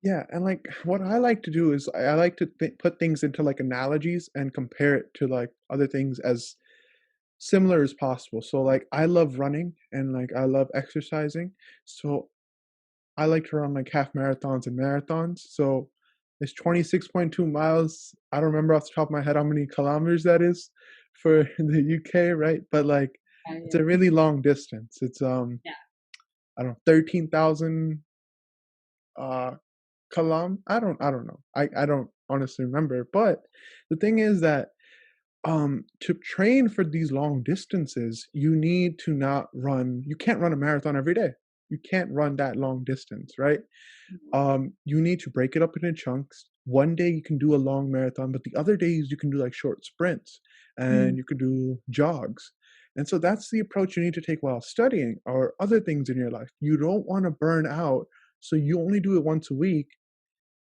Yeah, and like what I like to do is I like to put things into like analogies and compare it to like other things as similar as possible. So like I love running and like I love exercising. So I like to run like half marathons and marathons. So it's 26.2 miles. I don't remember off the top of my head how many kilometers that is for the UK, right? But like it's Yeah. a really long distance. It's Yeah. I don't know, 13,000 uh I don't know. I don't honestly remember. But the thing is that to train for these long distances, you need to not run you can't run a marathon every day. You can't run that long distance, right? Mhm. You need to break it up into chunks. One day you can do a long marathon, but the other days you can do like short sprints Mm. and you can do jogs. And so that's the approach you need to take while studying or other things in your life. You don't want to burn out, so you only do it once a week,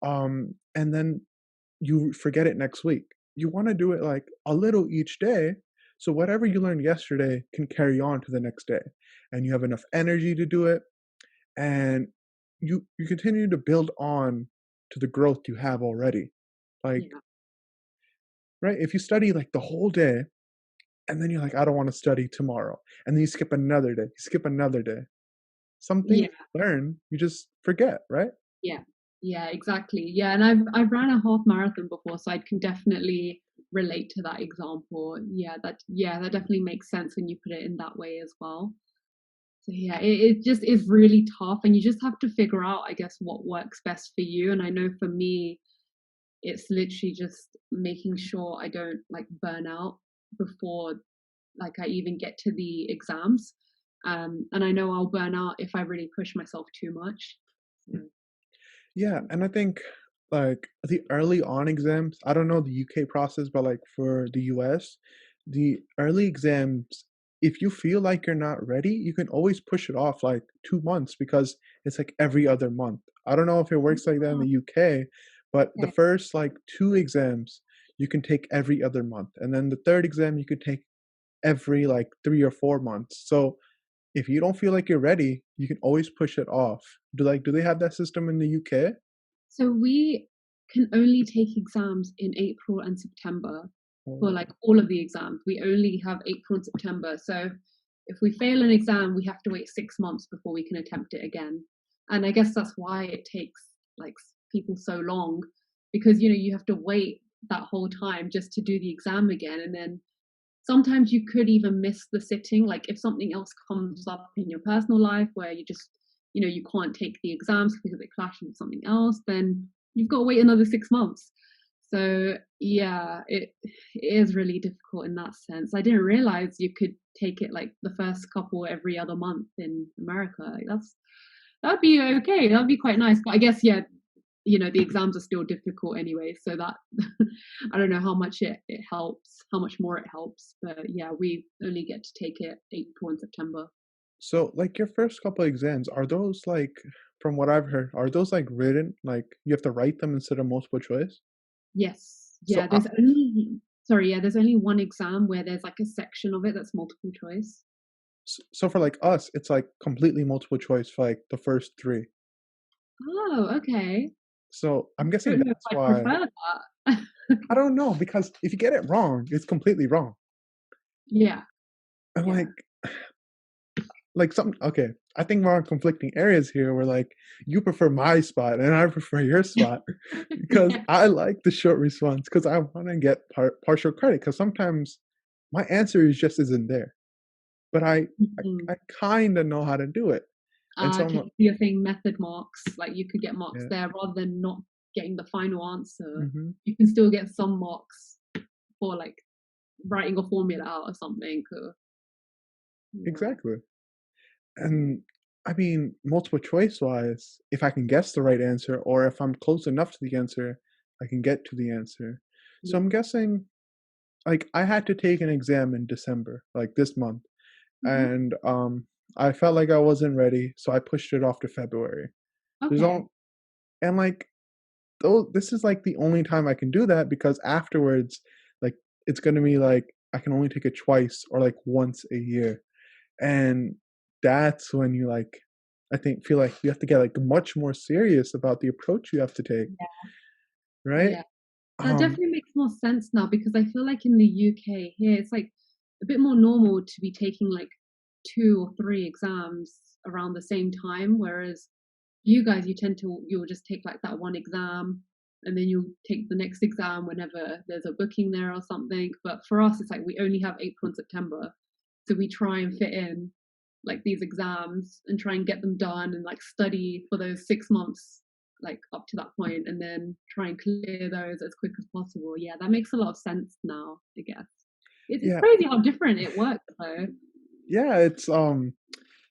and then you forget it next week. You want to do it like a little each day, so whatever you learned yesterday can carry on to the next day, and you have enough energy to do it, and you continue to build on to the growth you have already. Like, Yeah. right, if you study like the whole day and then you're like, I don't want to study tomorrow, and then you skip another day, you skip another day. Some things Yeah. you learn, you just forget, right? Yeah. Yeah, exactly. Yeah, and I've ran a half marathon before, so I can definitely relate to that example. Yeah, that definitely makes sense when you put it in that way as well. So yeah, it just is really tough, and you just have to figure out, I guess, what works best for you. And I know for me, it's literally just making sure I don't like burn out before like I even get to the exams. And I know I'll burn out if I really push myself too much. So, Yeah, and I think like the early on exams, I don't know the UK process, but like for the US, the early exams, if you feel like you're not ready, you can always push it off like 2 months because it's like every other month. I don't know if it works like that in the UK, but the okay. first like two exams you can take every other month, and then the third exam you could take every like 3 or 4 months. So if you don't feel like you're ready, you can always push it off. Do they have that system in the UK? So we can only take exams in April and September for Oh, like all of the exams. We only have April and September. So if we fail an exam, we have to wait 6 months before we can attempt it again. And I guess that's why it takes like people so long, because you have to wait that whole time just to do the exam again. And then sometimes you could even miss the sitting, like if something else comes up in your personal life where you just you can't take the exams because it clashes with something else, then you've got to wait another 6 months. So yeah, it is really difficult in that sense. I didn't realize you could take it like the first couple every other month in America. Like that'd be okay, that'd be quite nice, but I guess yeah, the exams are still difficult anyway, so that I don't know how much it helps, how much more it helps, but yeah, we only get to take it April and September. so like your first couple exams, are those like, from what I've heard, are those like written? Like you have to write them instead of multiple choice? Yes, So yeah, there's only sorry, yeah, there's only one exam where there's like a section of it that's multiple choice. so for like us, it's like completely multiple choice for like the first three. Oh, okay. So I'm I guessing don't know if that's I why. prefer that. I don't know because if you get it wrong, it's completely wrong. Yeah, And yeah. like some okay, I think we're on conflicting areas here where like you prefer my spot and I prefer your spot because Yeah. I like the short response because I want to get partial credit because sometimes my answer is just isn't there, but Mhm. I kind of know how to do it, and so Okay, I'm so you're saying method marks, like you could get marks yeah, there rather than not getting the final answer. hmm You can still get some marks for like writing a formula out or something. Or, yeah. exactly. And I mean, multiple choice wise, if I can guess the right answer or if I'm close enough to the answer, I can get to the answer. So Yeah. I'm guessing like I had to take an exam in December, like this month, Hmm. and I felt like I wasn't ready, so I pushed it off to February. There's Okay. all and like though this is like the only time I can do that, because afterwards, like it's gonna be like I can only take it twice or like once a year. And that's when you like, I think, feel like you have to get like much more serious about the approach you have to take, right? Yeah, that Um, definitely makes more sense now because I feel like in the UK here, it's like a bit more normal to be taking like 2 or 3 exams around the same time, whereas you guys, you'll just take like that one exam and then you'll take the next exam whenever there's a booking there or something. But for us, it's like we only have April and September. So we try and fit in like these exams and try and get them done and like study for those 6 months like up to that point and then try and clear those as quick as possible. Yeah, that makes a lot of sense now, I guess. It's yeah, crazy how different it works though. yeah, it's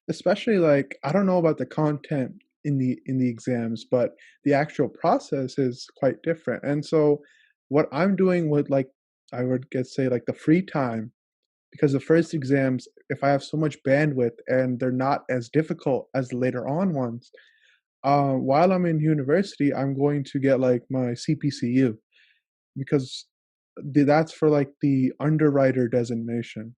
especially like I don't know about the content in the exams, but the actual process is quite different. And so what I'm doing with like, I would get say like the free time, because the first exams, if I have so much bandwidth and they're not as difficult as the later on ones, while I'm in university, I'm going to get like my CPCU, because that's for like the underwriter designation.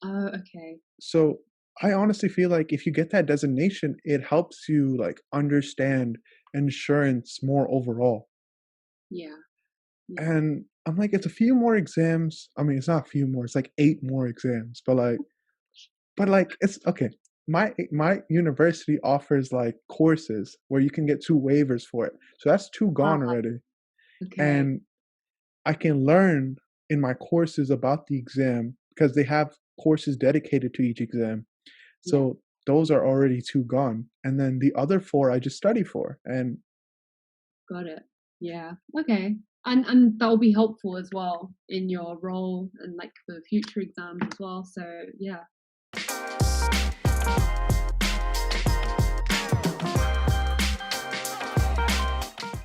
Oh, okay. So I honestly feel like if you get that designation, it helps you like understand insurance more overall. Yeah, yeah. And I'm like, it's a few more exams. I mean, it's not a few more, it's like 8 more exams, but like it's okay. My university offers like courses where you can get 2 waivers for it. So that's 2 Ah, gone already. okay. And I can learn in my courses about the exam because they have courses dedicated to each exam. Yeah, So those are already 2 gone. And then the other 4 I just study for. And got it. Yeah. Okay. And that will be helpful as well in your role and like for future exams as well. So yeah.